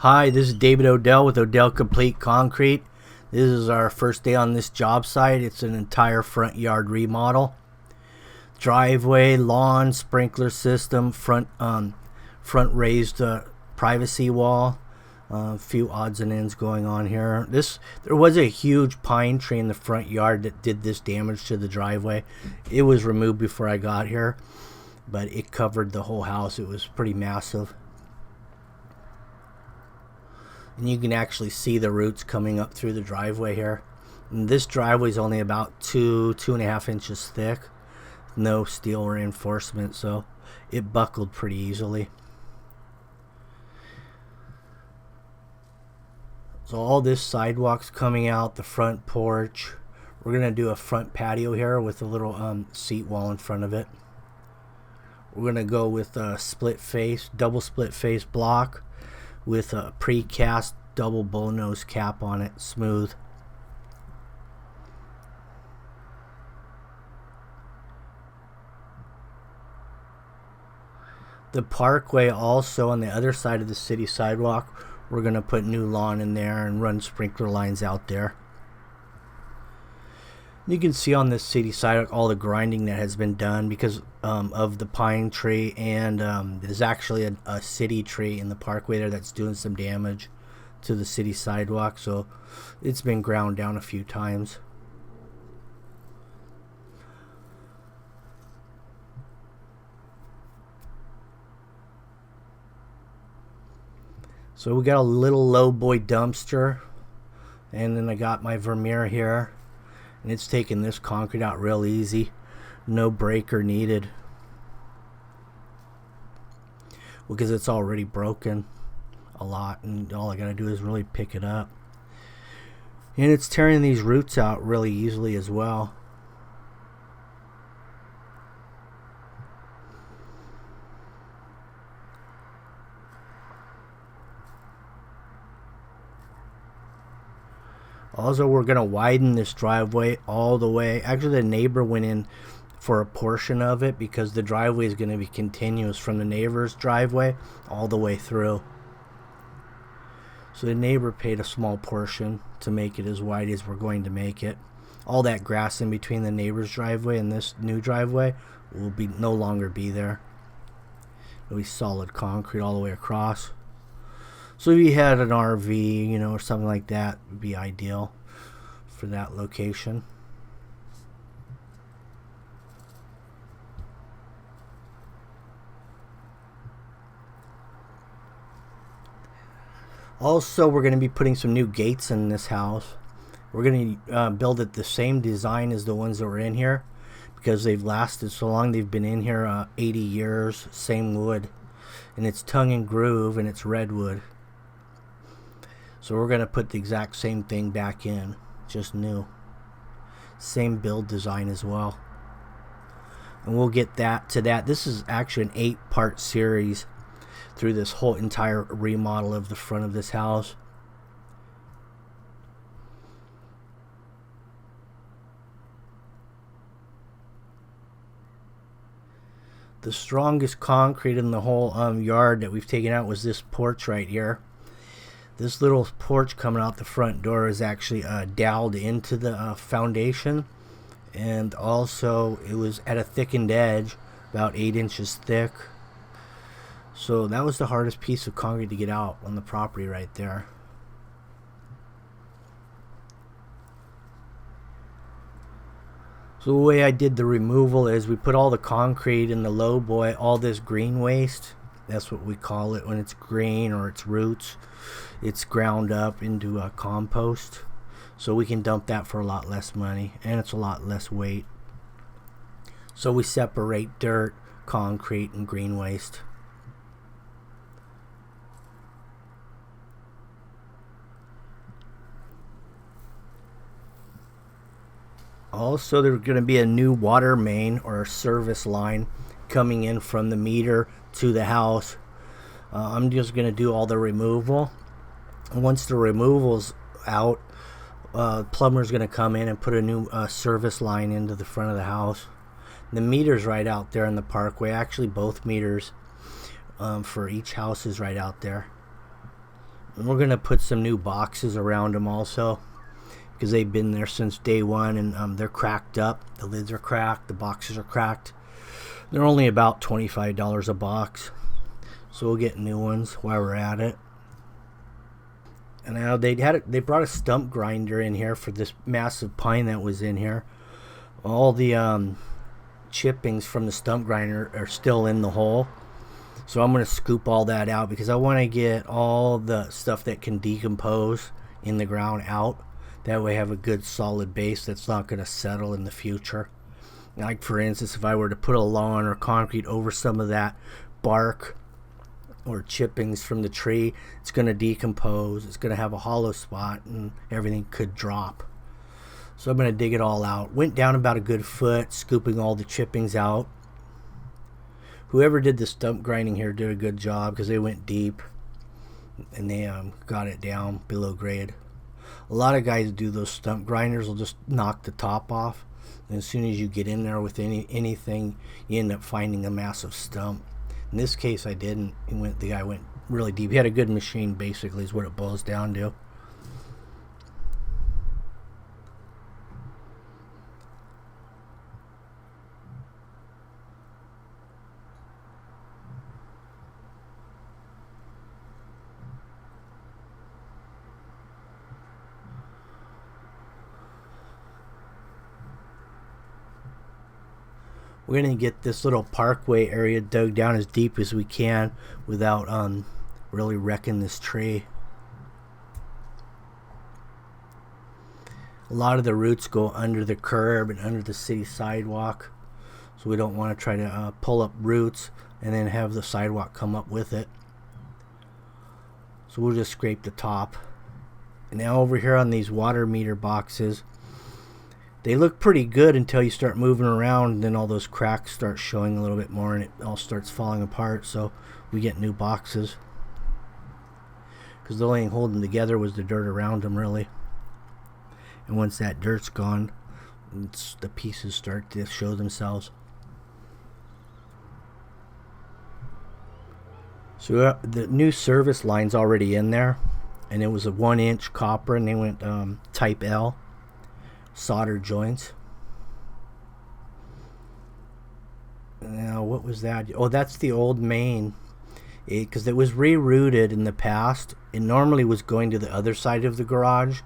Hi, this is David Odell with OdellCompleteConcrete. This is our first day on this job site. It's an entire front yard remodel. Driveway, lawn, sprinkler system, front raised privacy wall. A few odds and ends going on here. There was a huge pine tree in the front yard that did this damage to the driveway. It was removed before I got here, but it covered the whole house. It was pretty massive. And you can actually see the roots coming up through the driveway here. And this driveway is only about 2.5 inches thick. No steel reinforcement, so it buckled pretty easily. So all this sidewalk's coming out, the front porch. We're going to do a front patio here with a little seat wall in front of it. We're going to go with a double split face block with a precast double bull nose cap on it, smooth. The parkway also on the other side of the city sidewalk, we're going to put new lawn in there and run sprinkler lines out there. You can see on this city sidewalk all the grinding that has been done because of the pine tree, and there's actually a city tree in the parkway there that's doing some damage to the city sidewalk, so it's been ground down a few times. So we got a little low boy dumpster, and then I got my Vermeer here, and it's taking this concrete out real easy. No breaker needed because it's already broken a lot, and all I gotta do is really pick it up. And it's tearing these roots out really easily as well. Also, we're going to widen this driveway all the way. Actually, the neighbor went in for a portion of it because the driveway is going to be continuous from the neighbor's driveway all the way through. So the neighbor paid a small portion to make it as wide as we're going to make it. All that grass in between the neighbor's driveway and this new driveway will no longer be there. It'll be solid concrete all the way across. So if you had an RV, or something like that, would be ideal for that location. Also, we're going to be putting some new gates in this house. We're going to build it the same design as the ones that were in here because they've lasted so long. They've been in here 80 years, same wood. And it's tongue and groove, and it's redwood. So we're going to put the exact same thing back in, just new. Same build design as well. And we'll get to that. This is actually an 8-part series through this whole entire remodel of the front of this house. The strongest concrete in the whole yard that we've taken out was this porch right here. This little porch coming out the front door is actually doweled into the foundation, and also it was at a thickened edge, about 8 inches thick. So that was the hardest piece of concrete to get out on the property right there. So the way I did the removal is we put all the concrete in the low boy, all this green waste. That's what we call it when it's green or it's roots. It's ground up into a compost, so we can dump that for a lot less money, and it's a lot less weight. So we separate dirt, concrete, and green waste. Also, there's going to be a new water main or service line coming in from the meter to the house. I'm just going to do all the removal. Once the removal's out, plumber's going to come in and put a new service line into the front of the house. The meter's right out there in the parkway. Actually, both meters for each house is right out there. And we're gonna put some new boxes around them also, because they've been there since day one, and they're cracked up. The lids are cracked, the boxes are cracked. They're only about $25 a box, so we'll get new ones while we're at it. And now they brought a stump grinder in here for this massive pine that was in here. All the chippings from the stump grinder are still in the hole, so I'm going to scoop all that out because I want to get all the stuff that can decompose in the ground out. That way I have a good solid base that's not going to settle in the future. Like for instance, if I were to put a lawn or concrete over some of that bark or chippings from the tree, it's going to decompose, it's going to have a hollow spot, and everything could drop. So I'm going to dig it all out. Went down about a good foot, scooping all the chippings out. Whoever did the stump grinding here did a good job because they went deep and they got it down below grade. A lot of guys do those stump grinders will just knock the top off, and as soon as you get in there with anything, you end up finding a massive stump. In this case, I didn't. The guy went really deep. He had a good machine, basically, is what it boils down to. We're going to get this little parkway area dug down as deep as we can without really wrecking this tree. A lot of the roots go under the curb and under the city sidewalk, so we don't want to try to pull up roots and then have the sidewalk come up with it. So we'll just scrape the top. And now over here on these water meter boxes, they look pretty good until you start moving around, and then all those cracks start showing a little bit more and it all starts falling apart, so we get new boxes. Because the only thing holding them together was the dirt around them, really. And once that dirt's gone, the pieces start to show themselves. So the new service line's already in there, and it was a 1-inch copper, and they went type L. Solder joints. Now what was that? Oh, that's the old main, because it was rerouted in the past. It normally was going to the other side of the garage,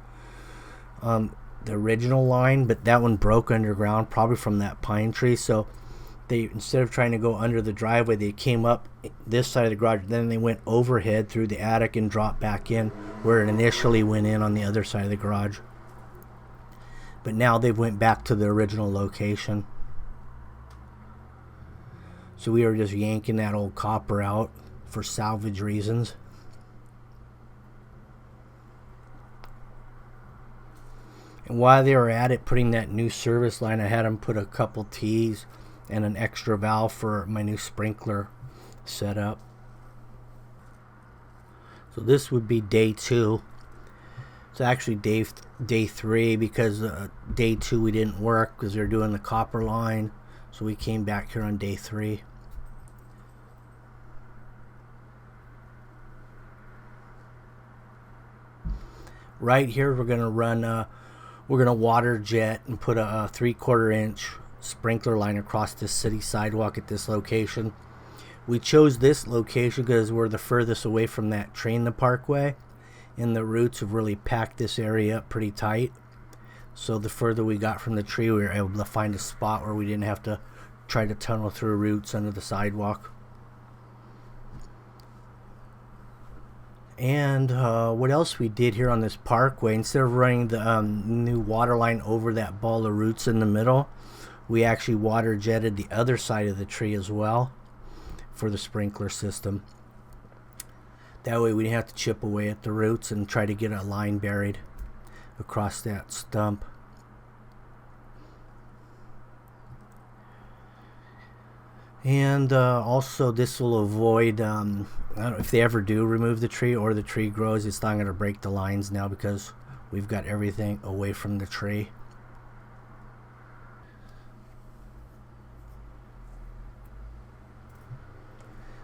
the original line, but that one broke underground, probably from that pine tree. So they, instead of trying to go under the driveway, they came up this side of the garage, then they went overhead through the attic and dropped back in where it initially went in on the other side of the garage. But now they've went back to the original location. So we were just yanking that old copper out for salvage reasons. And while they were at it, putting that new service line, I had them put a couple T's and an extra valve for my new sprinkler setup. So this would be day 2. It's actually day 3 because day 2 we didn't work because we were doing the copper line, so we came back here on day 3. Right here we're gonna run we're gonna water jet and put a 3/4 inch sprinkler line across this city sidewalk at this location. We chose this location because we're the furthest away from that tree in the parkway, and the roots have really packed this area up pretty tight. So the further we got from the tree, we were able to find a spot where we didn't have to try to tunnel through roots under the sidewalk. And what else we did here on this parkway, instead of running the new water line over that ball of roots in the middle, we actually water jetted the other side of the tree as well for the sprinkler system. That way we didn't have to chip away at the roots and try to get a line buried across that stump. And also this will avoid, I don't know, if they ever do remove the tree or the tree grows, it's not going to break the lines now because we've got everything away from the tree.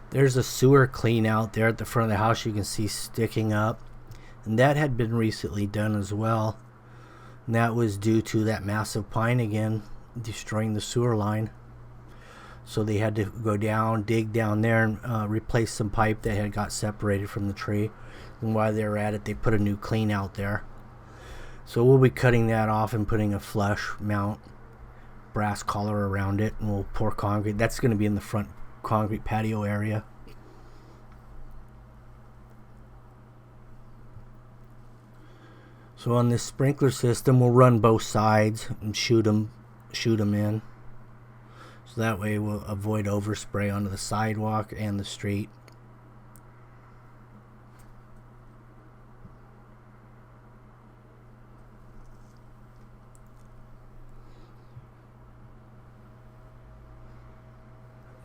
There's a sewer clean out there at the front of the house you can see sticking up. And that had been recently done as well. And that was due to that massive pine again destroying the sewer line. So they had to go down, dig down there, and replace some pipe that had got separated from the tree. And while they were at it, they put a new clean out there. So we'll be cutting that off and putting a flush mount brass collar around it, and we'll pour concrete. That's going to be in the front concrete patio area. So on this sprinkler system, we'll run both sides and shoot them in. So that way we'll avoid overspray onto the sidewalk and the street.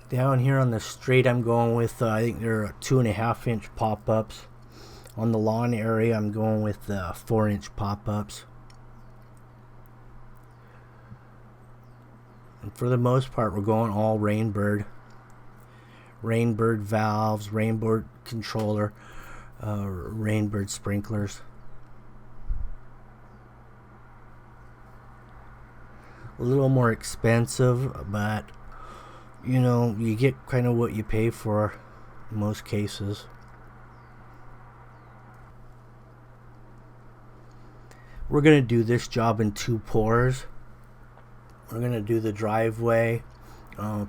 Down here on the street, I'm going with, I think they're 2.5-inch pop-ups. On the lawn area, I'm going with 4-inch pop-ups. And for the most part, we're going all Rainbird. Rainbird valves, Rainbird controller, Rainbird sprinklers. A little more expensive, but you know, you get kind of what you pay for in most cases. We're going to do this job in 2 pours. We're going to do the driveway,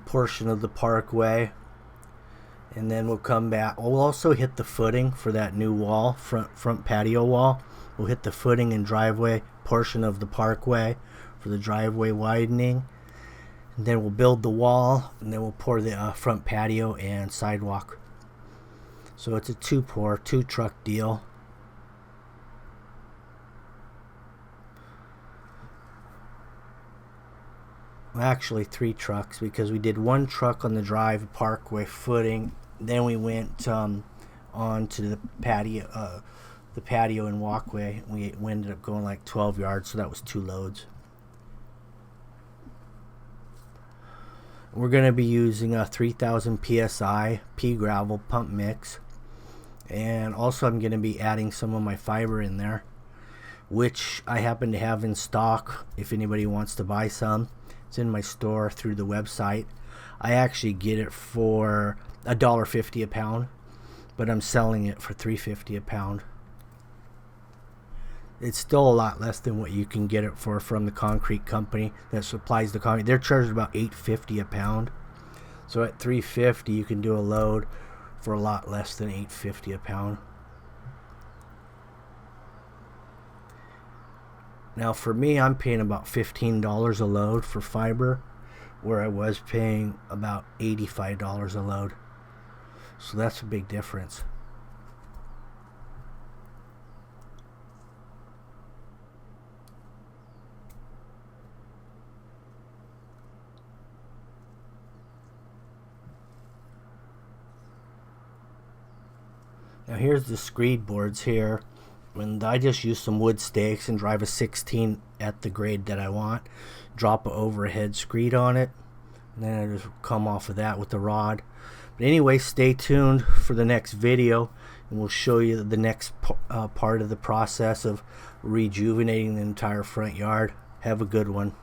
portion of the parkway, and then we'll come back. We'll also hit the footing for that new wall, front patio wall. We'll hit the footing and driveway portion of the parkway for the driveway widening. And then we'll build the wall, and then we'll pour the front patio and sidewalk. So it's a 2-pour, 2-truck deal. Well, actually 3 trucks, because we did 1 truck on the drive parkway footing. Then we went on to the patio and walkway. We ended up going like 12 yards, so that was 2 loads. We're going to be using a 3000 psi pea gravel pump mix, and also I'm going to be adding some of my fiber in there, which I happen to have in stock if anybody wants to buy some. It's in my store through the website. I actually get it for $1.50 a pound, but I'm selling it for $3.50 a pound. It's still a lot less than what you can get it for from the concrete company that supplies the concrete. They're charged about $8.50 a pound. So at $3.50 you can do a load for a lot less than $8.50 a pound. Now for me, I'm paying about $15 a load for fiber, where I was paying about $85 a load. So that's a big difference. Now here's the screed boards here, and I just use some wood stakes and drive a 16 at the grade that I want, drop an overhead screed on it, and then I just come off of that with the rod. But anyway, stay tuned for the next video, and we'll show you the next part of the process of rejuvenating the entire front yard. Have a good one.